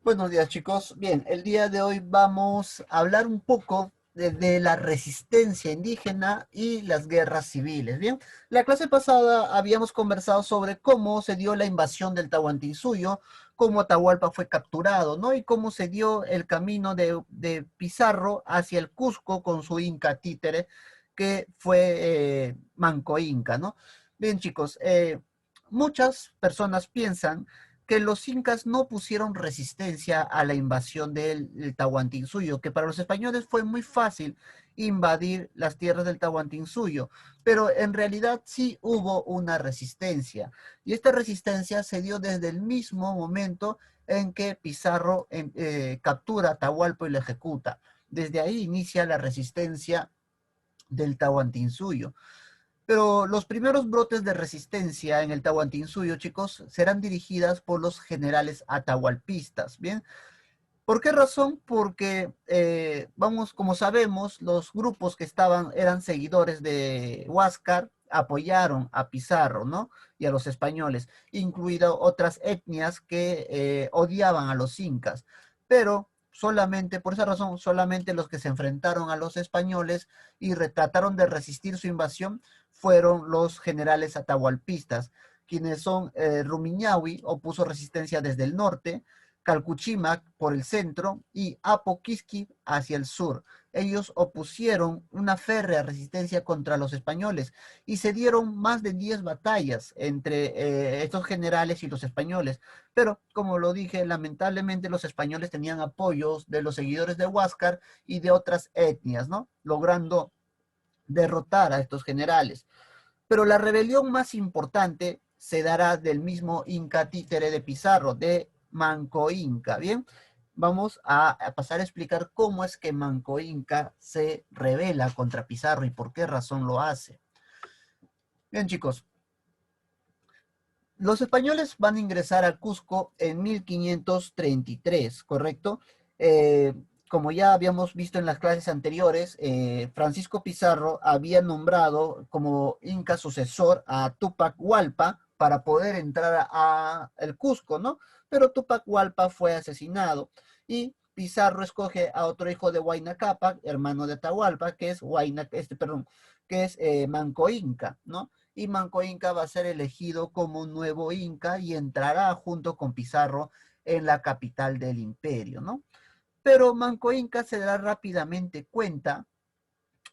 Buenos días, chicos. Bien, el día de hoy vamos a hablar un poco de la resistencia indígena y las guerras civiles. Bien, la clase pasada habíamos conversado sobre cómo se dio la invasión del Tahuantinsuyo, cómo Atahualpa fue capturado, ¿no? Y cómo se dio el camino de Pizarro hacia el Cusco con su Inca títere, que fue Manco Inca, ¿no? Bien, chicos, muchas personas piensan que los incas no pusieron resistencia a la invasión del Tahuantinsuyo, que para los españoles fue muy fácil invadir las tierras del Tahuantinsuyo, pero en realidad sí hubo una resistencia, y esta resistencia se dio desde el mismo momento en que Pizarro captura a Atahualpa y lo ejecuta. Desde ahí inicia la resistencia del Tahuantinsuyo. Pero los primeros brotes de resistencia en el Tahuantinsuyo, chicos, serán dirigidas por los generales atahualpistas, ¿bien? ¿Por qué razón? Porque, vamos, como sabemos, los grupos que eran seguidores de Huáscar, apoyaron a Pizarro, ¿no? Y a los españoles, incluido otras etnias que odiaban a los incas. Pero solamente, por esa razón, solamente los que se enfrentaron a los españoles y trataron de resistir su invasión fueron los generales atahualpistas, quienes son Rumiñahui, opuso resistencia desde el norte, Calcuchímac por el centro y Apoquiski hacia el sur. Ellos opusieron una férrea resistencia contra los españoles y se dieron más de 10 batallas entre estos generales y los españoles. Pero, como lo dije, lamentablemente los españoles tenían apoyos de los seguidores de Huáscar y de otras etnias, ¿no? Logrando derrotar a estos generales. Pero la rebelión más importante se dará del mismo Inca títere de Pizarro, de Manco Inca, ¿bien? Vamos a pasar a explicar cómo es que Manco Inca se rebela contra Pizarro y por qué razón lo hace. Bien, chicos, los españoles van a ingresar a Cusco en 1533, ¿correcto? Eh, Como ya habíamos visto en las clases anteriores, Francisco Pizarro había nombrado como inca sucesor a Tupac Hualpa para poder entrar a el Cusco, ¿no? Pero Tupac Hualpa fue asesinado y Pizarro escoge a otro hijo de Huayna Cápac, hermano de Atahualpa, que es perdón, que es Manco Inca, ¿no? Y Manco Inca va a ser elegido como nuevo Inca y entrará junto con Pizarro en la capital del imperio, ¿no? Pero Manco Inca se dará rápidamente cuenta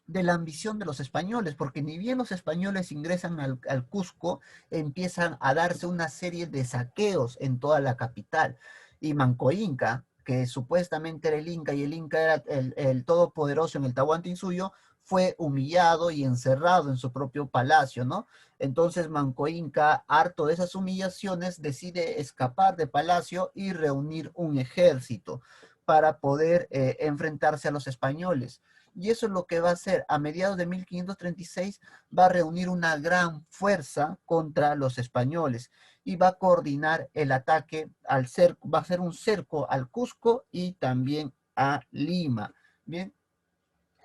de la ambición de los españoles, porque ni bien los españoles ingresan al Cusco, empiezan a darse una serie de saqueos en toda la capital. Y Manco Inca, que supuestamente era el Inca y el Inca era el todopoderoso en el Tahuantinsuyo, fue humillado y encerrado en su propio palacio, ¿no? Entonces Manco Inca, harto de esas humillaciones, decide escapar de palacio y reunir un ejército para poder enfrentarse a los españoles. Y eso es lo que va a hacer. A mediados de 1536 va a reunir una gran fuerza contra los españoles y va a coordinar el ataque al cerco, va a hacer un cerco al Cusco y también a Lima. Bien,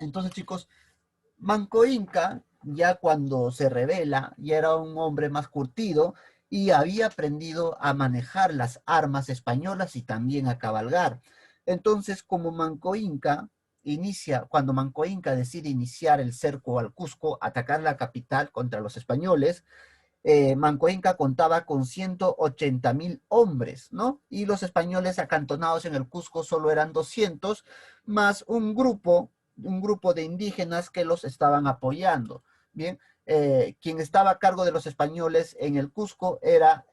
entonces chicos, Manco Inca, ya cuando se revela, ya era un hombre más curtido y había aprendido a manejar las armas españolas y también a cabalgar. Entonces, como Manco Inca cuando Manco Inca decide iniciar el cerco al Cusco, atacar la capital contra los españoles, Manco Inca contaba con 180.000 hombres, ¿no? Y los españoles acantonados en el Cusco solo eran 200, más un grupo de indígenas que los estaban apoyando. Bien, quien estaba a cargo de los españoles en el Cusco era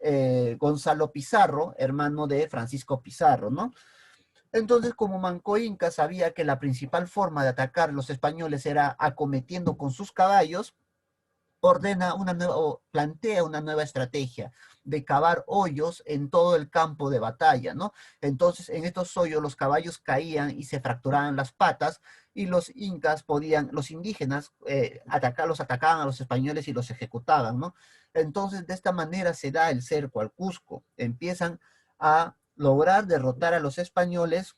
Gonzalo Pizarro, hermano de Francisco Pizarro, ¿no? Entonces, como Manco Inca sabía que la principal forma de atacar a los españoles era acometiendo con sus caballos, o plantea una nueva estrategia de cavar hoyos en todo el campo de batalla, ¿no? Entonces, en estos hoyos los caballos caían y se fracturaban las patas y los indígenas, los atacaban a los españoles y los ejecutaban, ¿no? Entonces, de esta manera se da el cerco al Cusco. Empiezan a lograr derrotar a los españoles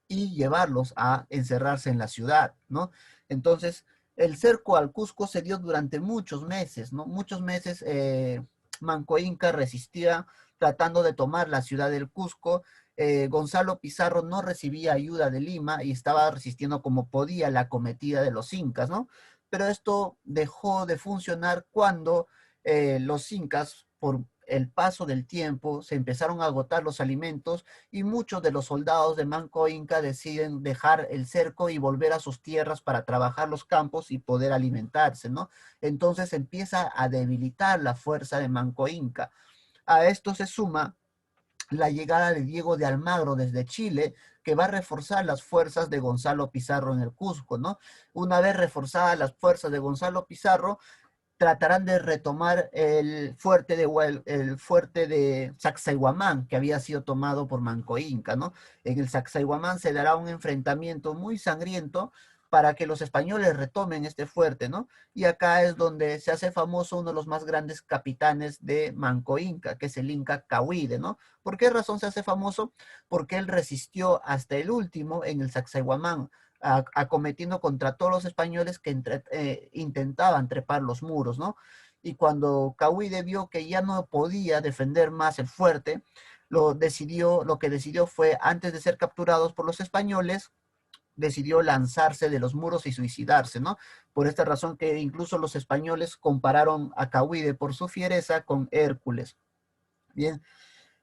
y llevarlos a encerrarse en la ciudad, ¿no? Entonces, el cerco al Cusco se dio durante muchos meses, ¿no? Muchos meses Manco Inca resistía tratando de tomar la ciudad del Cusco. Gonzalo Pizarro no recibía ayuda de Lima y estaba resistiendo como podía la acometida de los incas, ¿no? Pero esto dejó de funcionar cuando los incas, por el paso del tiempo, se empezaron a agotar los alimentos y muchos de los soldados de Manco Inca deciden dejar el cerco y volver a sus tierras para trabajar los campos y poder alimentarse, ¿no? Entonces empieza a debilitar la fuerza de Manco Inca. A esto se suma la llegada de Diego de Almagro desde Chile, que va a reforzar las fuerzas de Gonzalo Pizarro en el Cusco, ¿no? Una vez reforzadas las fuerzas de Gonzalo Pizarro, tratarán de retomar el fuerte de Sacsayhuamán, que había sido tomado por Manco Inca, ¿no? En el Sacsayhuamán se dará un enfrentamiento muy sangriento para que los españoles retomen este fuerte, ¿no? Y acá es donde se hace famoso uno de los más grandes capitanes de Manco Inca, que es el Inca Cahuide, ¿no? ¿Por qué razón se hace famoso? Porque él resistió hasta el último en el Sacsayhuamán, acometiendo contra todos los españoles que intentaban trepar los muros, ¿no? Y cuando Cahuide vio que ya no podía defender más el fuerte, lo que decidió fue, antes de ser capturados por los españoles, decidió lanzarse de los muros y suicidarse, ¿no? Por esta razón que incluso los españoles compararon a Cahuide por su fiereza con Hércules. Bien,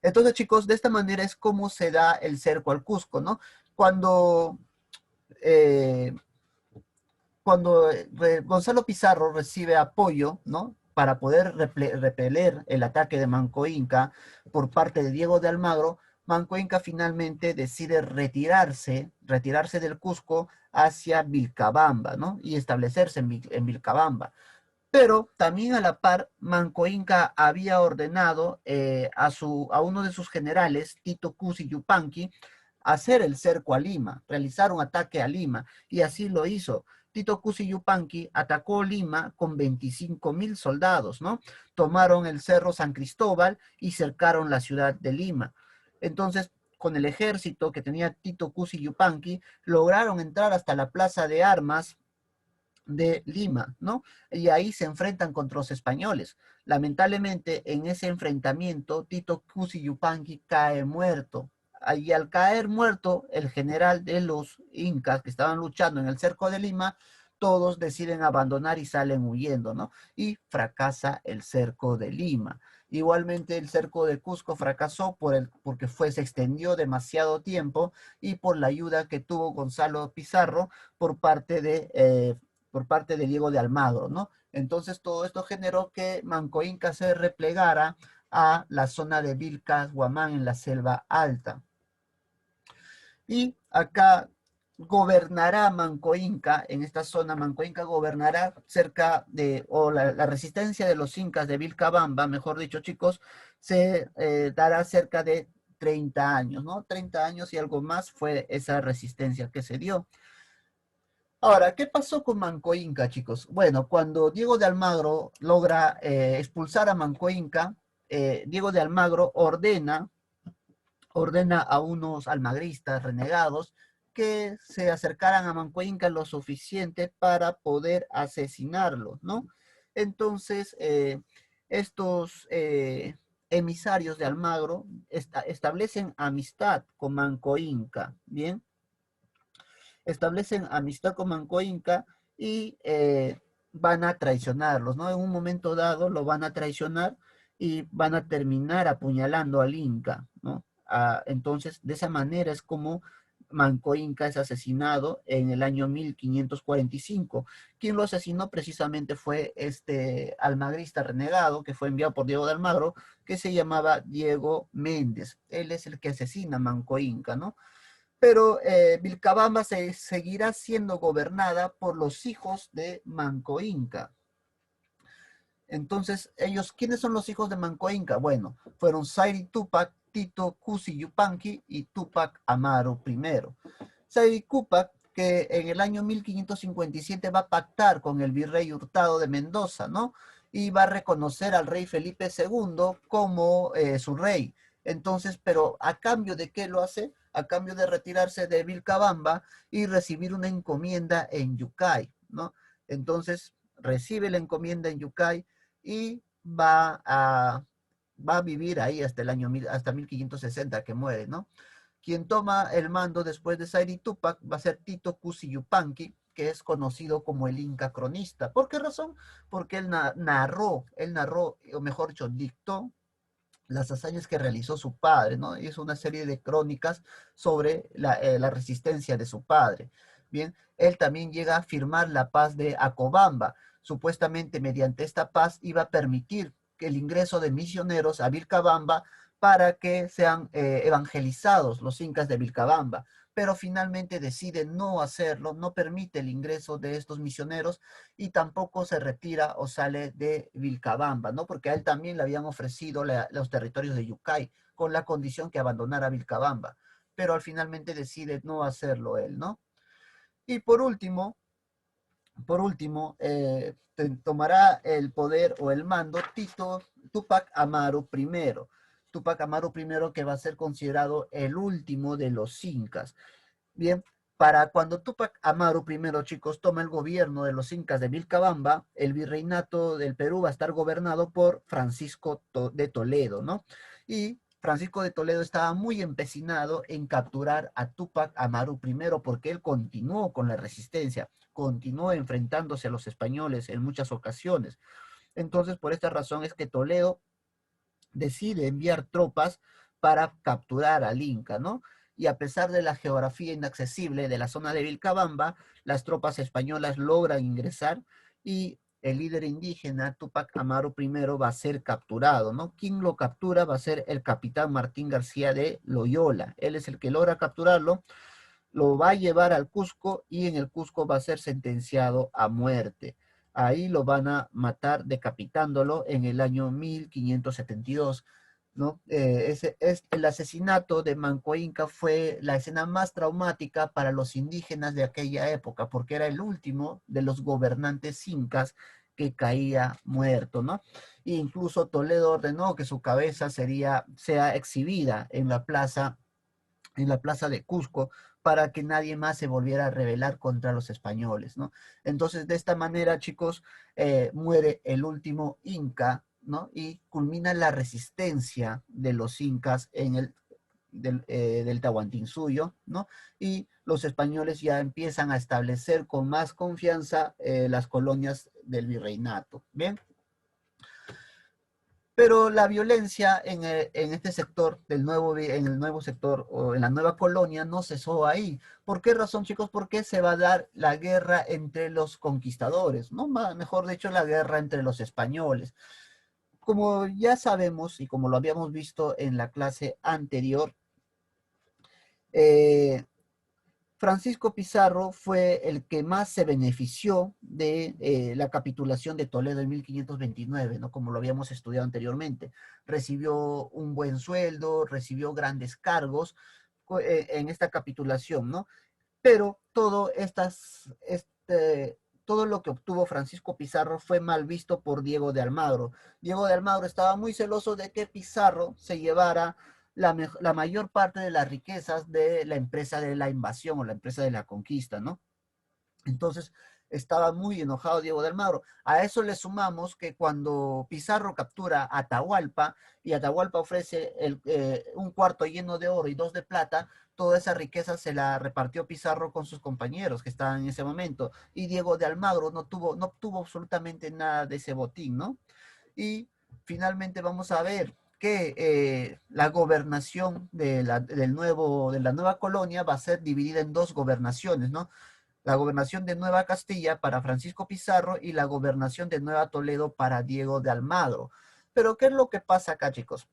entonces chicos, de esta manera es como se da el cerco al Cusco, ¿no? Cuando eh, Gonzalo Pizarro recibe apoyo, ¿no? Para poder repeler el ataque de Manco Inca por parte de Diego de Almagro, Manco Inca finalmente decide retirarse del Cusco hacia Vilcabamba, ¿no? Y establecerse en Vilcabamba. Pero también a la par, Manco Inca había ordenado a uno de sus generales, Tito Cusi Yupanqui, hacer el cerco a Lima, realizar un ataque a Lima, y así lo hizo. Tito Cusi Yupanqui atacó Lima con 25.000 soldados, ¿no? Tomaron el Cerro San Cristóbal y cercaron la ciudad de Lima. Entonces, con el ejército que tenía Tito Cusi Yupanqui, lograron entrar hasta la plaza de armas de Lima, ¿no? Y ahí se enfrentan contra los españoles. Lamentablemente, en ese enfrentamiento, Tito Cusi Yupanqui cae muerto. Y al caer muerto, el general de los incas que estaban luchando en el cerco de Lima, todos deciden abandonar y salen huyendo, ¿no? Y fracasa el cerco de Lima. Igualmente el cerco de Cusco fracasó porque se extendió demasiado tiempo y por la ayuda que tuvo Gonzalo Pizarro por parte de Diego de Almagro, ¿no? Entonces todo esto generó que Manco Inca se replegara a la zona de Vilcas, Guamán, en la selva alta. Y acá gobernará Manco Inca, en esta zona Manco Inca gobernará o la resistencia de los incas de Vilcabamba, mejor dicho chicos, se dará cerca de 30 años, ¿no? 30 años y algo más fue esa resistencia que se dio. Ahora, ¿qué pasó con Manco Inca, chicos? Bueno, cuando Diego de Almagro logra expulsar a Manco Inca, Diego de Almagro ordena a unos almagristas renegados que se acercaran a Manco Inca lo suficiente para poder asesinarlo, ¿no? Entonces, estos emisarios de Almagro establecen amistad con Manco Inca, ¿bien? Establecen amistad con Manco Inca y van a traicionarlos, ¿no? En un momento dado lo van a traicionar y van a terminar apuñalando al Inca, ¿no? Entonces, de esa manera es como Manco Inca es asesinado en el año 1545. Quien lo asesinó precisamente fue este almagrista renegado que fue enviado por Diego de Almagro, que se llamaba Diego Méndez. Él es el que asesina a Manco Inca, ¿no? Pero Vilcabamba seguirá siendo gobernada por los hijos de Manco Inca. Entonces, ¿quiénes son los hijos de Manco Inca? Bueno, fueron Sairi Tupac, Tito Cusi Yupanqui y Tupac Amaru I. Sairi Tupac, que en el año 1557 va a pactar con el virrey Hurtado de Mendoza, ¿no? Y va a reconocer al rey Felipe II como su rey. Entonces, pero ¿a cambio de qué lo hace? A cambio de retirarse de Vilcabamba y recibir una encomienda en Yucay, ¿no? Entonces, recibe la encomienda en Yucay y va a va a vivir ahí hasta el año hasta 1560 que muere, ¿no? Quien toma el mando después de Sairi Tupac va a ser Tito Cusi Yupanqui, que es conocido como el Inca cronista. ¿Por qué razón? Porque él narró, o mejor dicho, dictó las hazañas que realizó su padre, ¿no? Hizo una serie de crónicas sobre la resistencia de su padre. Bien, él también llega a firmar la paz de Acobamba. Supuestamente mediante esta paz iba a permitir que el ingreso de misioneros a Vilcabamba para que sean evangelizados los incas de Vilcabamba, pero finalmente decide no hacerlo, no permite el ingreso de estos misioneros y tampoco se retira o sale de Vilcabamba, ¿no? Porque a él también le habían ofrecido los territorios de Yucay con la condición que abandonara Vilcabamba, pero al finalmente decide no hacerlo él, ¿no? Y por último, tomará el poder o el mando Tupac Amaru I. Tupac Amaru I que va a ser considerado el último de los incas. Bien, para cuando Tupac Amaru primero, chicos, toma el gobierno de los incas de Vilcabamba, el virreinato del Perú va a estar gobernado por Francisco de Toledo, ¿no? Y Francisco de Toledo estaba muy empecinado en capturar a Tupac Amaru primero porque él continuó con la resistencia, continuó enfrentándose a los españoles en muchas ocasiones. Entonces, por esta razón es que Toledo decide enviar tropas para capturar al Inca, ¿no? Y a pesar de la geografía inaccesible de la zona de Vilcabamba, las tropas españolas logran ingresar y el líder indígena Tupac Amaru I va a ser capturado, ¿no? Quien lo captura va a ser el capitán Martín García de Loyola. Él es el que logra capturarlo, lo va a llevar al Cusco y en el Cusco va a ser sentenciado a muerte. Ahí lo van a matar decapitándolo en el año 1572. ¿No? El asesinato de Manco Inca fue la escena más traumática para los indígenas de aquella época, porque era el último de los gobernantes incas que caía muerto, ¿no? E incluso Toledo ordenó que su cabeza sea exhibida en la plaza de Cusco para que nadie más se volviera a rebelar contra los españoles, ¿no? Entonces, de esta manera, chicos, muere el último inca, ¿no? Y culmina la resistencia de los incas del Tahuantinsuyo, ¿no? Y los españoles ya empiezan a establecer con más confianza las colonias del virreinato, ¿bien? Pero la violencia en este sector en el nuevo sector o en la nueva colonia no cesó ahí. ¿Por qué razón, chicos? Porque se va a dar la guerra entre los conquistadores, ¿no? Mejor dicho, la guerra entre los españoles. Como ya sabemos y como lo habíamos visto en la clase anterior, eh, Francisco Pizarro fue el que más se benefició de la capitulación de Toledo en 1529, ¿no? Como lo habíamos estudiado anteriormente. Recibió un buen sueldo, recibió grandes cargos en esta capitulación, ¿no? Pero todo lo que obtuvo Francisco Pizarro fue mal visto por Diego de Almagro. Diego de Almagro estaba muy celoso de que Pizarro se llevara la mayor parte de las riquezas de la empresa de la invasión o la empresa de la conquista, ¿no? Entonces estaba muy enojado Diego de Almagro. A eso le sumamos que cuando Pizarro captura a Atahualpa y Atahualpa ofrece un cuarto lleno de oro y dos de plata, toda esa riqueza se la repartió Pizarro con sus compañeros que estaban en ese momento. Y Diego de Almagro no obtuvo absolutamente nada de ese botín, ¿no? Y finalmente vamos a ver que la gobernación de la nueva colonia va a ser dividida en dos gobernaciones, ¿no? La gobernación de Nueva Castilla para Francisco Pizarro y la gobernación de Nueva Toledo para Diego de Almagro. Pero, ¿qué es lo que pasa acá, chicos?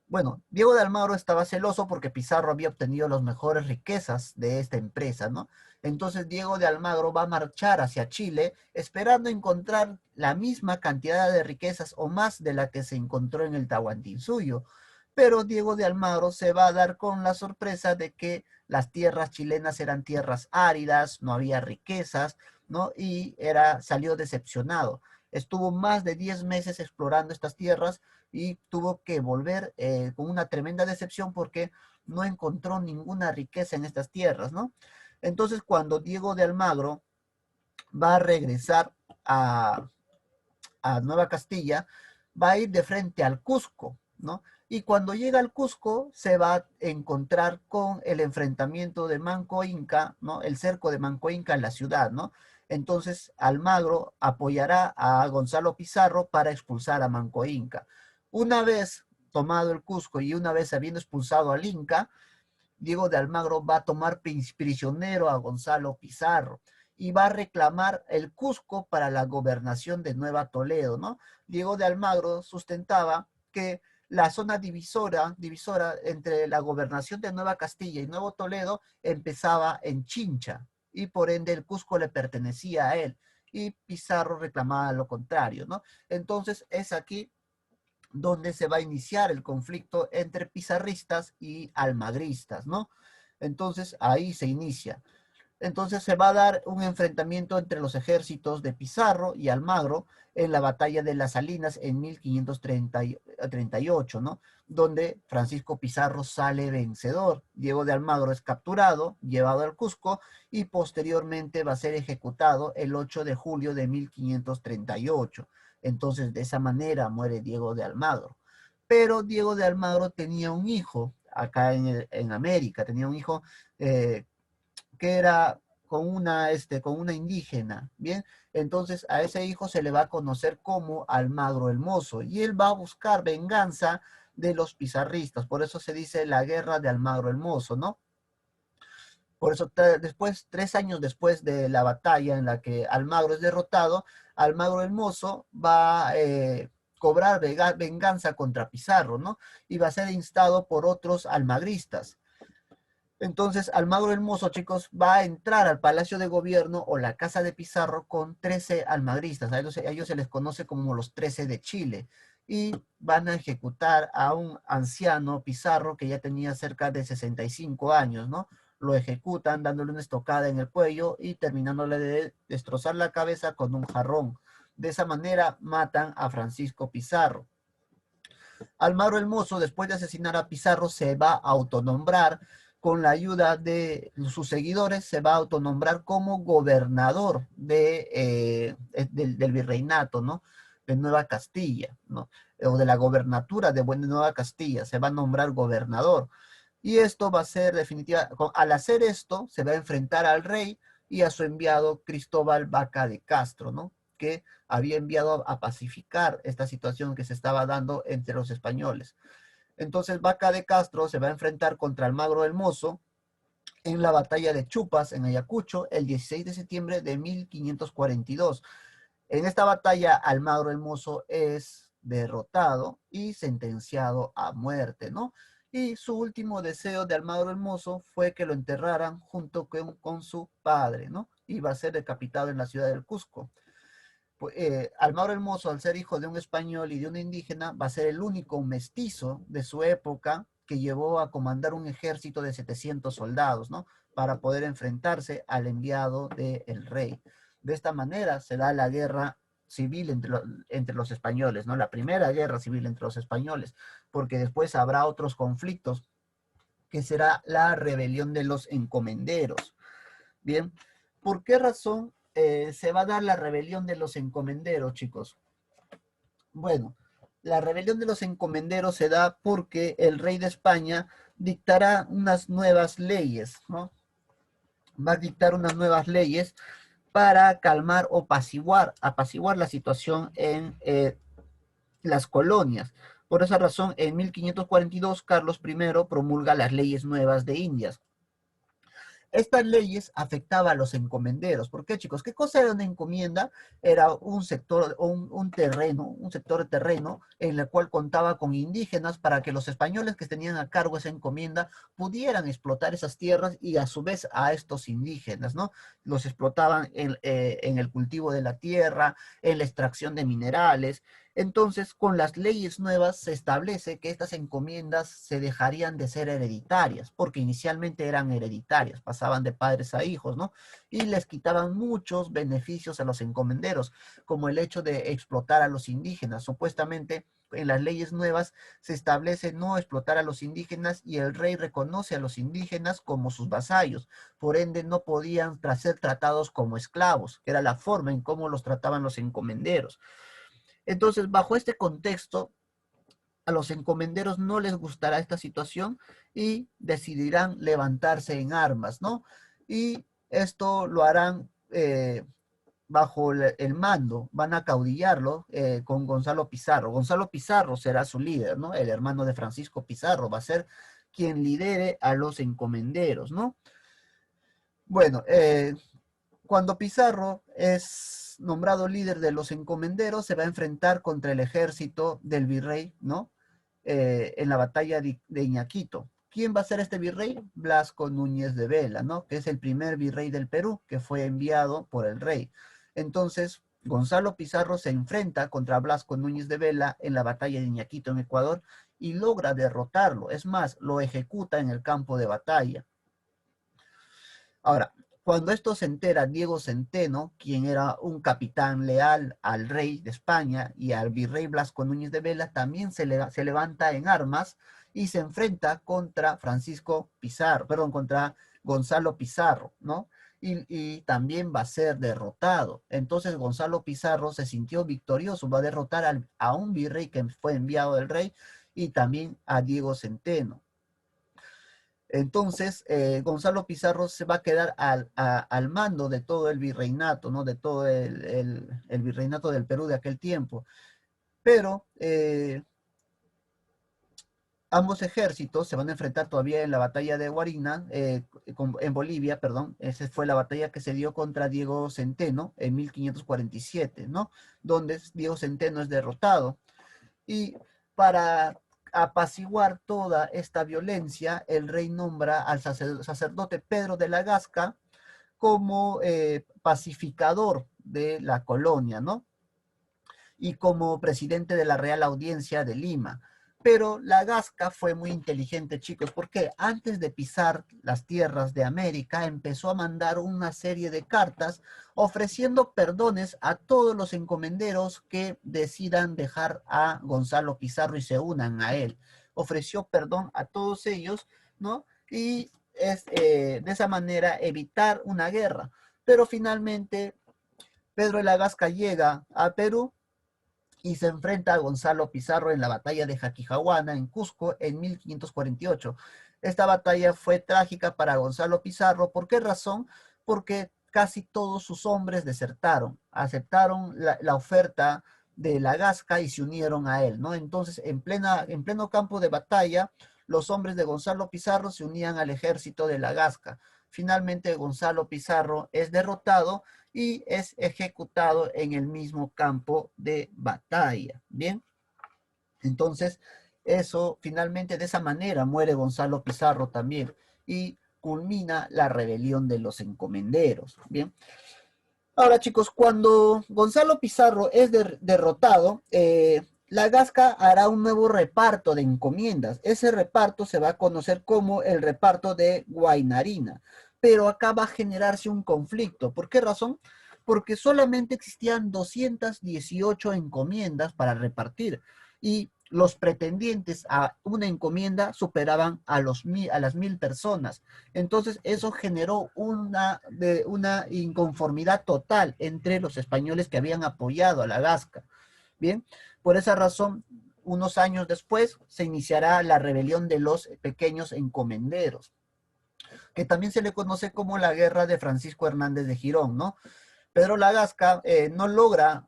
Bueno, Diego de Almagro estaba celoso porque Pizarro había obtenido las mejores riquezas de esta empresa, ¿no? Entonces Diego de Almagro va a marchar hacia Chile esperando encontrar la misma cantidad de riquezas o más de la que se encontró en el Tahuantinsuyo. Pero Diego de Almagro se va a dar con la sorpresa de que las tierras chilenas eran tierras áridas, no había riquezas, ¿no? Y salió decepcionado. Estuvo más de 10 meses explorando estas tierras y tuvo que volver con una tremenda decepción porque no encontró ninguna riqueza en estas tierras, ¿no? Entonces, cuando Diego de Almagro va a regresar a, a Nueva Castilla, va a ir de frente al Cusco, ¿no? Y cuando llega al Cusco, se va a encontrar con el enfrentamiento de Manco Inca, ¿no? El cerco de Manco Inca en la ciudad, ¿no? Entonces, Almagro apoyará a Gonzalo Pizarro para expulsar a Manco Inca. Una vez tomado el Cusco y una vez habiendo expulsado al Inca, Diego de Almagro va a tomar prisionero a Gonzalo Pizarro y va a reclamar el Cusco para la gobernación de Nueva Toledo, ¿no? Diego de Almagro sustentaba que la zona divisora entre la gobernación de Nueva Castilla y Nuevo Toledo empezaba en Chincha y por ende el Cusco le pertenecía a él y Pizarro reclamaba lo contrario, ¿no? Entonces es aquí donde se va a iniciar el conflicto entre pizarristas y almagristas, ¿no? Entonces ahí se inicia. Entonces se va a dar un enfrentamiento entre los ejércitos de Pizarro y Almagro en la batalla de las Salinas en 1538, ¿no? Donde Francisco Pizarro sale vencedor. Diego de Almagro es capturado, llevado al Cusco y posteriormente va a ser ejecutado el 8 de julio de 1538. Entonces de esa manera muere Diego de Almagro. Pero Diego de Almagro tenía un hijo acá en América, tenía un hijo que era con una indígena, ¿bien? Entonces a ese hijo se le va a conocer como Almagro el Mozo y él va a buscar venganza de los pizarristas, por eso se dice la guerra de Almagro el Mozo, ¿no? Por eso después, 3 años después de la batalla en la que Almagro es derrotado, Almagro el Mozo va a cobrar venganza contra Pizarro, ¿no? Y va a ser instado por otros almagristas. Entonces, Almagro el Mozo, chicos, va a entrar al Palacio de Gobierno o la Casa de Pizarro con 13 almagristas. A ellos se les conoce como los 13 de Chile. Y van a ejecutar a un anciano Pizarro que ya tenía cerca de 65 años, ¿no? Lo ejecutan dándole una estocada en el cuello y terminándole de destrozar la cabeza con un jarrón. De esa manera matan a Francisco Pizarro. Almagro el Mozo, después de asesinar a Pizarro, se va a autonombrar con la ayuda de sus seguidores, se va a autonombrar como gobernador del virreinato, ¿no? De Nueva Castilla, ¿no? O de la gobernatura de Nueva Castilla, se va a nombrar gobernador. Y esto va a ser definitiva, al hacer esto, se va a enfrentar al rey y a su enviado Cristóbal Vaca de Castro, ¿no? Que había enviado a pacificar esta situación que se estaba dando entre los españoles. Entonces Vaca de Castro se va a enfrentar contra Almagro del Mozo en la batalla de Chupas, en Ayacucho, el 16 de septiembre de 1542. En esta batalla, Almagro el Mozo es derrotado y sentenciado a muerte, ¿no? Y su último deseo de Almagro el Mozo fue que lo enterraran junto con su padre, ¿no? Y va a ser decapitado en la ciudad del Cusco. Almagro el Mozo, al ser hijo de un español y de una indígena, va a ser el único mestizo de su época que llevó a comandar un ejército de 700 soldados, ¿no? Para poder enfrentarse al enviado del rey. De esta manera se da la guerra civil entre los españoles, ¿no? La primera guerra civil entre los españoles, porque después habrá otros conflictos, que será la rebelión de los encomenderos. Bien, ¿por qué razón se va a dar la rebelión de los encomenderos, chicos? Bueno, la rebelión de los encomenderos se da porque el rey de España dictará unas nuevas leyes, ¿no? Va a dictar unas nuevas leyes para calmar o apaciguar la situación en las colonias. Por esa razón, en 1542, Carlos I promulga las leyes nuevas de Indias. Estas leyes afectaban a los encomenderos. ¿Por qué, chicos? ¿Qué cosa era una encomienda? Era un sector, un terreno, un sector de terreno en el cual contaba con indígenas para que los españoles que tenían a cargo esa encomienda pudieran explotar esas tierras y a su vez a estos indígenas, ¿no? Los explotaban en el cultivo de la tierra, en la extracción de minerales. Entonces, con las leyes nuevas se establece que estas encomiendas se dejarían de ser hereditarias, porque inicialmente eran hereditarias, pasaban de padres a hijos, ¿no? Y les quitaban muchos beneficios a los encomenderos, como el hecho de explotar a los indígenas. Supuestamente, en las leyes nuevas se establece no explotar a los indígenas y el rey reconoce a los indígenas como sus vasallos. Por ende, no podían ser tratados como esclavos, que era la forma en cómo los trataban los encomenderos. Entonces, bajo este contexto, a los encomenderos no les gustará esta situación y decidirán levantarse en armas, ¿no? Y esto lo harán bajo el mando, van a caudillarlo con Gonzalo Pizarro. Gonzalo Pizarro será su líder, ¿no? El hermano de Francisco Pizarro va a ser quien lidere a los encomenderos, ¿no? Bueno, cuando Pizarro es nombrado líder de los encomenderos, se va a enfrentar contra el ejército del virrey, ¿no? En la batalla de Iñaquito. ¿Quién va a ser este virrey? Blasco Núñez de Vela, ¿no? Que es el primer virrey del Perú que fue enviado por el rey. Entonces, Gonzalo Pizarro se enfrenta contra Blasco Núñez de Vela en la batalla de Iñaquito en Ecuador y logra derrotarlo. Es más, lo ejecuta en el campo de batalla. Ahora, cuando esto se entera Diego Centeno, quien era un capitán leal al rey de España y al virrey Blasco Núñez de Vela, también se levanta en armas y se enfrenta contra Francisco Pizarro, perdón, contra Gonzalo Pizarro, ¿no? Y también va a ser derrotado. Entonces Gonzalo Pizarro se sintió victorioso, va a derrotar a un virrey que fue enviado del rey y también a Diego Centeno. Entonces, Gonzalo Pizarro se va a quedar al mando de todo el virreinato, ¿no? De todo el virreinato del Perú de aquel tiempo. Pero ambos ejércitos se van a enfrentar todavía en la batalla de Guarina, en Bolivia, perdón. Esa fue la batalla que se dio contra Diego Centeno en 1547, ¿no? Donde Diego Centeno es derrotado. Y para apaciguar toda esta violencia, el rey nombra al sacerdote Pedro de la Gasca como pacificador de la colonia, ¿no? Y como presidente de la Real Audiencia de Lima. Pero la Gasca fue muy inteligente, chicos, porque antes de pisar las tierras de América empezó a mandar una serie de cartas ofreciendo perdones a todos los encomenderos que decidan dejar a Gonzalo Pizarro y se unan a él. Ofreció perdón a todos ellos, ¿no? Y de esa manera evitar una guerra. Pero finalmente Pedro de la Gasca llega a Perú y se enfrenta a Gonzalo Pizarro en la batalla de Jaquijahuana, en Cusco, en 1548. Esta batalla fue trágica para Gonzalo Pizarro. ¿Por qué razón? Porque casi todos sus hombres desertaron, aceptaron la oferta de la Gasca y se unieron a él, ¿no? Entonces, en pleno campo de batalla, los hombres de Gonzalo Pizarro se unían al ejército de la Gasca. Finalmente, Gonzalo Pizarro es derrotado y es ejecutado en el mismo campo de batalla. Bien, entonces eso finalmente de esa manera muere Gonzalo Pizarro también y culmina la rebelión de los encomenderos. Bien, ahora chicos, cuando Gonzalo Pizarro es derrotado, la Gasca hará un nuevo reparto de encomiendas. Ese reparto se va a conocer como el reparto de Guainarina. Pero acá va a generarse un conflicto. ¿Por qué razón? Porque solamente existían 218 encomiendas para repartir y los pretendientes a una encomienda superaban a las 1000 personas. Entonces eso generó una inconformidad total entre los españoles que habían apoyado a la Gasca. Bien, por esa razón, unos años después se iniciará la rebelión de los pequeños encomenderos, que también se le conoce como la guerra de Francisco Hernández de Girón, ¿no? Pedro Lagasca no logra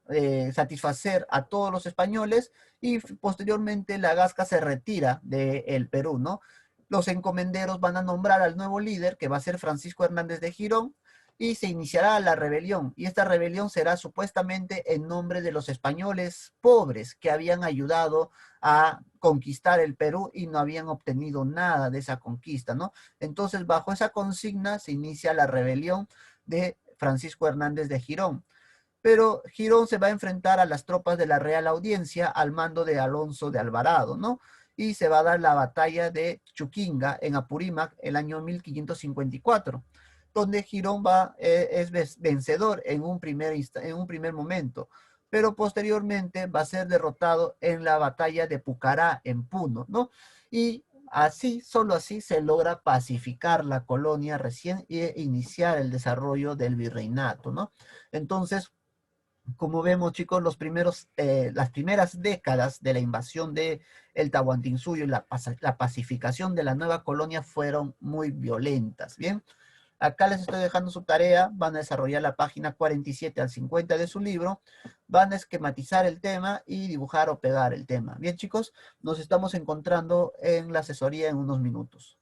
satisfacer a todos los españoles y posteriormente Lagasca se retira del Perú, ¿no? Los encomenderos van a nombrar al nuevo líder, que va a ser Francisco Hernández de Girón, y se iniciará la rebelión. Y esta rebelión será supuestamente en nombre de los españoles pobres que habían ayudado a conquistar el Perú y no habían obtenido nada de esa conquista, ¿no? Entonces, bajo esa consigna se inicia la rebelión de Francisco Hernández de Girón. Pero Girón se va a enfrentar a las tropas de la Real Audiencia al mando de Alonso de Alvarado, ¿no? Y se va a dar la batalla de Chuquinga en Apurímac el año 1554, donde Girón es vencedor en un primer momento, pero posteriormente va a ser derrotado en la batalla de Pucará en Puno, ¿no? Y así, solo así se logra pacificar la colonia recién e iniciar el desarrollo del virreinato, ¿no? Entonces, Como vemos, chicos, las primeras décadas de la invasión de el Tahuantinsuyo y la pacificación de la nueva colonia fueron muy violentas, ¿bien? Acá les estoy dejando su tarea, van a desarrollar la página 47 al 50 de su libro, van a esquematizar el tema y dibujar o pegar el tema. Bien, chicos, nos estamos encontrando en la asesoría en unos minutos.